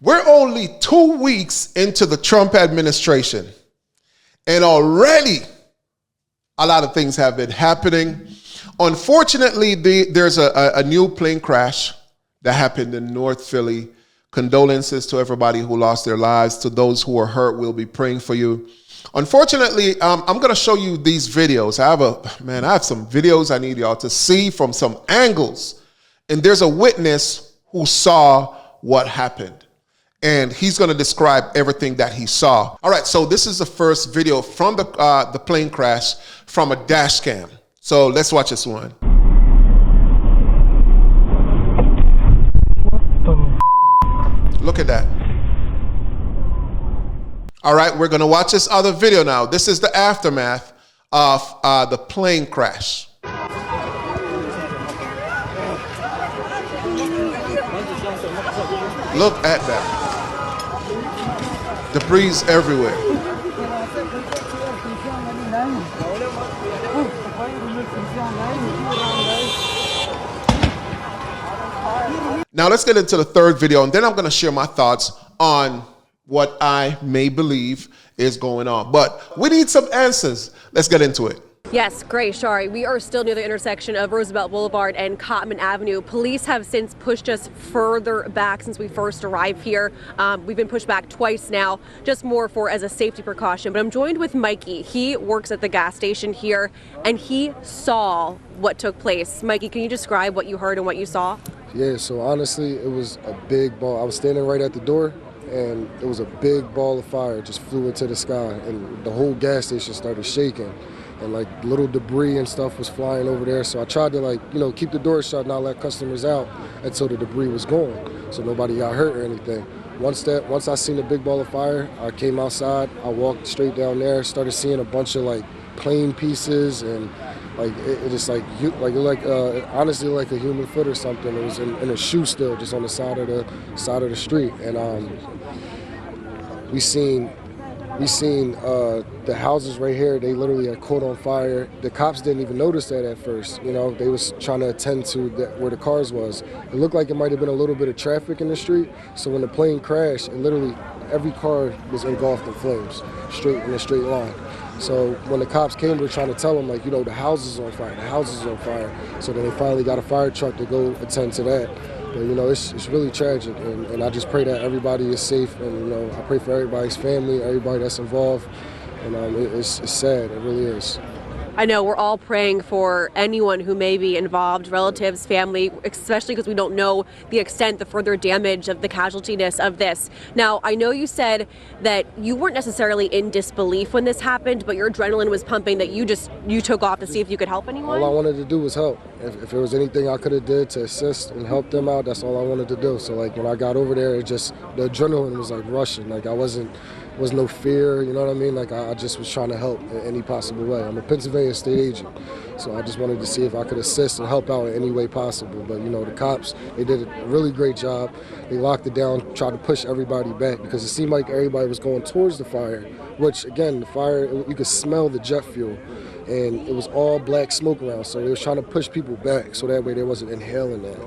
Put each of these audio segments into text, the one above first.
We're only 2 weeks into the Trump administration, and already a lot of things have been happening. Unfortunately, there's a new plane crash that happened in North Philly. Condolences to everybody who lost their lives. To those who are hurt, we'll be praying for you. Unfortunately, I'm going to show you these videos. I have some videos I need y'all to see from some angles. And there's a witness who saw what happened. And he's going to describe everything that he saw. All right, so this is the first video from the plane crash from a dash cam. So let's watch this one. Look at that. All right, we're going to watch this other video now. This is the aftermath of the plane crash. Look at that. Debris everywhere. Now let's get into the third video, and then I'm going to share my thoughts on what I may believe is going on. But we need some answers. Let's get into it. Yes, Grace, Shari, we are still near the intersection of Roosevelt Boulevard and Cottman Avenue. Police have since pushed us further back since we first arrived here. We've been pushed back twice now, just more as a safety precaution. But I'm joined with Mikey. He works at the gas station here, and he saw what took place. Mikey, can you describe what you heard and what you saw? Yeah, so honestly, it was a big ball. I was standing right at the door, and it was a big ball of fire just flew into the sky, and the whole gas station started shaking. And like little debris and stuff was flying over there. So I tried to keep the door shut, not let customers out until the debris was gone, so nobody got hurt or anything. Once I seen the big ball of fire, I came outside, I walked straight down there, started seeing a bunch of like plane pieces, and like it just honestly like a human foot or something. It was in a shoe still, just on the side of the street. And we seen the houses right here, they literally had caught on fire. The cops didn't even notice that at first. They was trying to attend to where the cars was. It looked like it might have been a little bit of traffic in the street. So when the plane crashed, and literally every car was engulfed in flames, in a straight line. So when the cops came, we were trying to tell them, the house is on fire, the house is on fire. So then they finally got a fire truck to go attend to that. But, it's really tragic, and I just pray that everybody is safe, and, I pray for everybody's family, everybody that's involved, and it's sad, it really is. I know we're all praying for anyone who may be involved, relatives, family, especially because we don't know the extent, the further damage of the casualtiness of this. Now, I know you said that you weren't necessarily in disbelief when this happened, but your adrenaline was pumping, that you took off to see if you could help anyone? All I wanted to do was help. If there was anything I could have did to assist and help them out, that's all I wanted to do. So when I got over there, the adrenaline was rushing. Was no fear, you know what I mean? I just was trying to help in any possible way. I'm a Pennsylvania state agent, so I just wanted to see if I could assist and help out in any way possible. But, the cops, they did a really great job. They locked it down, tried to push everybody back because it seemed like everybody was going towards the fire, which, again, the fire, you could smell the jet fuel, and it was all black smoke around, so they was trying to push people back so that way they wasn't inhaling that,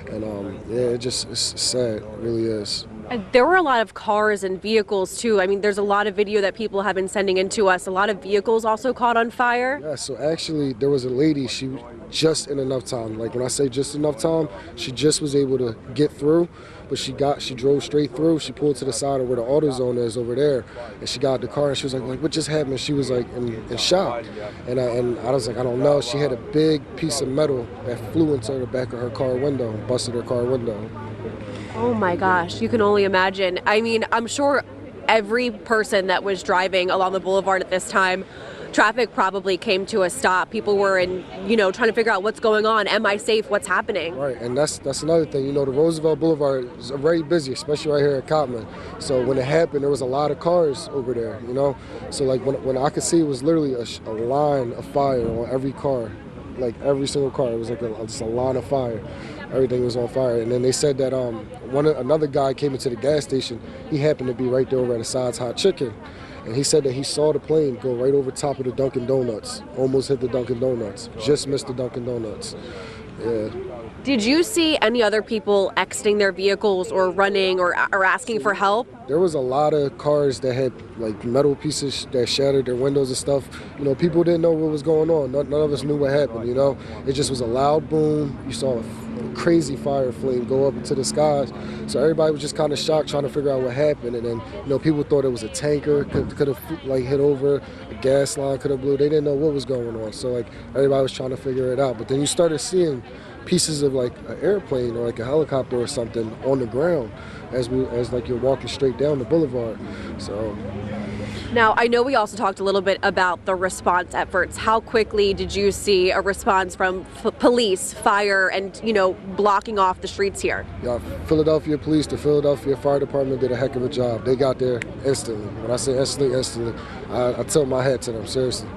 And, it's sad, it really is. There were a lot of cars and vehicles, too. I mean, there's a lot of video that people have been sending in to us. A lot of vehicles also caught on fire. Yeah, so actually, there was a lady, she was just in enough time. When I say just enough time, she just was able to get through, but she drove straight through. She pulled to the side of where the AutoZone is over there, and she got out the car, and she was like, what just happened? She was in shock. And I was like, I don't know. She had a big piece of metal that flew into the back of her car window and busted her car window. Oh my gosh, you can only imagine. I mean, I'm sure every person that was driving along the boulevard at this time, traffic probably came to a stop. People were trying to figure out what's going on. Am I safe? What's happening? Right, and that's another thing. The Roosevelt Boulevard is very busy, especially right here at Cottman. So when it happened, there was a lot of cars over there, So when I could see, it was literally a line of fire on every car. Every single car, it was just a line of fire. Everything was on fire. And then they said that another guy came into the gas station. He happened to be right there over at Assad's Hot Chicken. And he said that he saw the plane go right over top of the Dunkin' Donuts. Almost hit the Dunkin' Donuts. Just missed the Dunkin' Donuts. Yeah. Did you see any other people exiting their vehicles or running or asking for help? There was a lot of cars that had like metal pieces that shattered their windows and stuff. You know, people didn't know what was going on. None of us knew what happened, you know. It just was a loud boom. You saw a crazy fire flame go up into the skies. So everybody was just kind of shocked trying to figure out what happened. And then, you know, people thought it was a tanker, could have like hit over, a gas line could have blew. They didn't know what was going on. So like everybody was trying to figure it out. But then you started seeing pieces of like an airplane or like a helicopter or something on the ground as like you're walking straight down the boulevard. So now, I know we also talked a little bit about the response efforts. How quickly did you see a response from police, fire, and, you know, blocking off the streets here? Yeah, Philadelphia Police, the Philadelphia Fire Department did a heck of a job. They got there instantly. When I say instantly, I tilt my hat to them, seriously.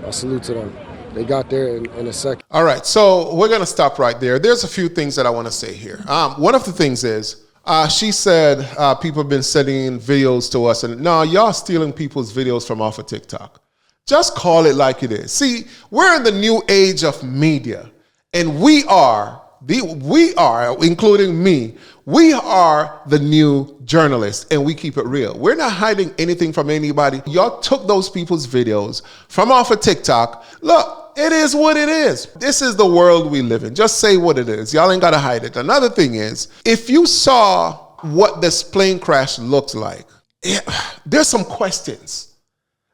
I salute to them. They got there in a second. All right, so we're going to stop right there. There's a few things that I want to say here. One of the things is, she said people have been sending videos to us, and no, y'all stealing people's videos from off of TikTok. Just call it like it is. See, we're in the new age of media, and we are, including me, we are the new journalists, and we keep it real. We're not hiding anything from anybody. Y'all took those people's videos from off of TikTok. Look, it is what it is. This is the world we live in. Just say what it is. Y'all ain't got to hide it. Another thing is, if you saw what this plane crash looked like, there's some questions.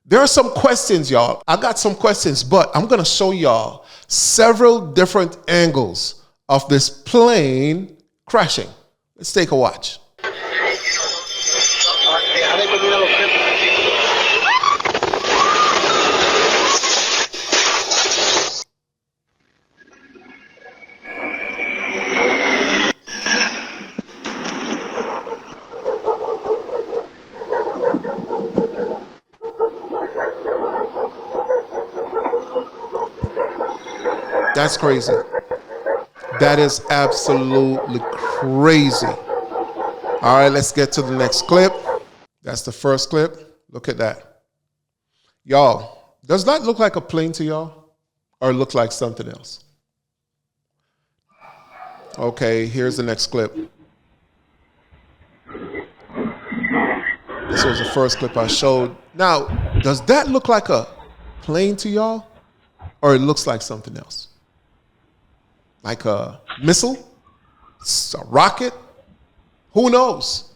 There are some questions, y'all. I got some questions, but I'm going to show y'all several different angles of this plane crashing. Let's take a watch. That's crazy. That is absolutely crazy. All right, let's get to the next clip. That's the first clip. Look at that. Y'all, does that look like a plane to y'all? Or look like something else? Okay, here's the next clip. This was the first clip I showed. Now, does that look like a plane to y'all? Or it looks like something else? Like a missile? A rocket? Who knows?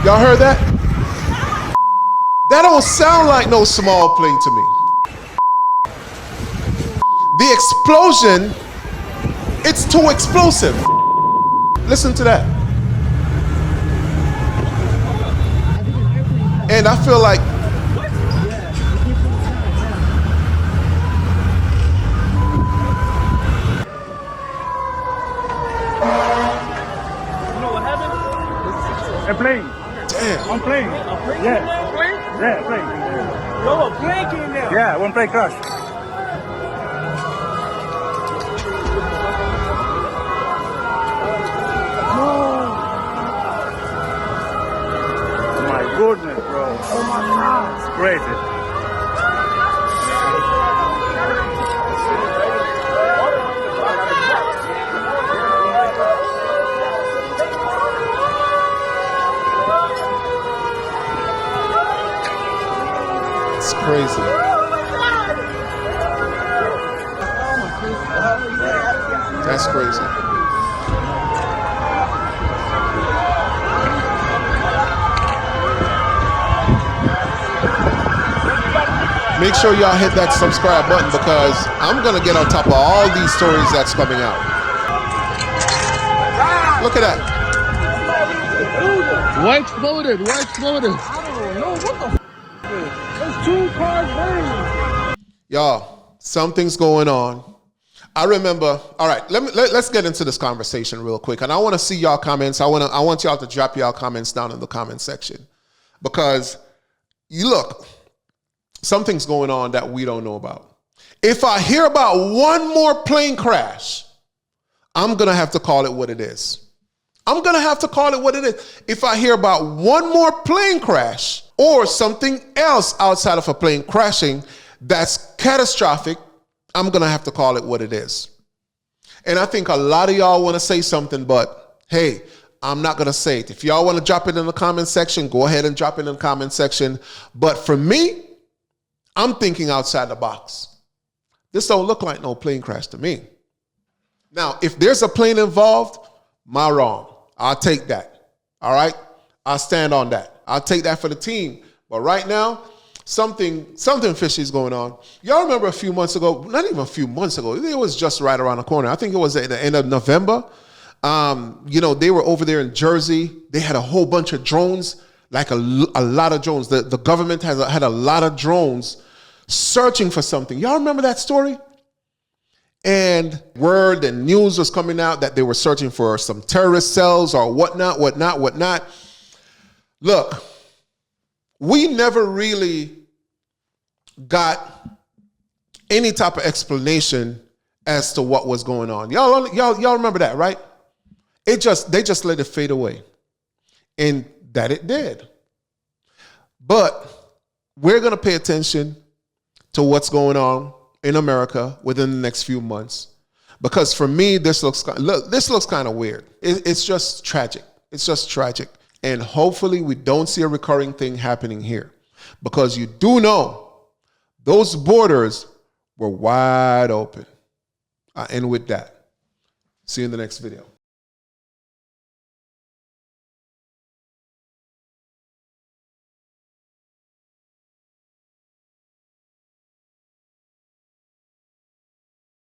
Y'all heard that? That don't sound like no small plane to me. The explosion, it's too explosive. Listen to that. And I feel like a plane. damn. One plane. A plane? Yeah. A plane? Yeah, a plane. Yo, a plane came down. Yeah, one plane crashed. No. My goodness, bro. Oh my God. It's crazy. It's crazy. That's crazy. Make sure y'all hit that subscribe button because I'm going to get on top of all these stories that's coming out. Look at that. What exploded? What exploded? I don't know. What the There's two cars burning. Y'all, something's going on. I remember, all right, let's get into this conversation real quick. And I want to see y'all comments. I want y'all to drop y'all comments down in the comment section. Because you look, something's going on that we don't know about. If I hear about one more plane crash, I'm going to have to call it what it is. I'm going to have to call it what it is. If I hear about one more plane crash or something else outside of a plane crashing that's catastrophic, I'm going to have to call it what it is. And I think a lot of y'all want to say something, but hey, I'm not going to say it. If y'all want to drop it in the comment section, go ahead and drop it in the comment section. But for me, I'm thinking outside the box. This don't look like no plane crash to me. Now, if there's a plane involved, my wrong. I'll take that. All right? I'll stand on that. I'll take that for the team. But right now, something fishy is going on. Y'all remember a few months ago, not even a few months ago, it was just right around the corner. I think it was at the end of November. They were over there in Jersey. They had a whole bunch of drones, like a lot of drones. The government had a lot of drones searching for something. Y'all remember that story? And word and news was coming out that they were searching for some terrorist cells or whatnot. Look, we never really got any type of explanation as to what was going on. Y'all remember that, right? They just let it fade away. And that it did. But we're going to pay attention to what's going on in America within the next few months. Because for me, this looks kind of weird. It's just tragic. It's just tragic. And hopefully we don't see a recurring thing happening here. Because you do know those borders were wide open. And with that, see you in the next video.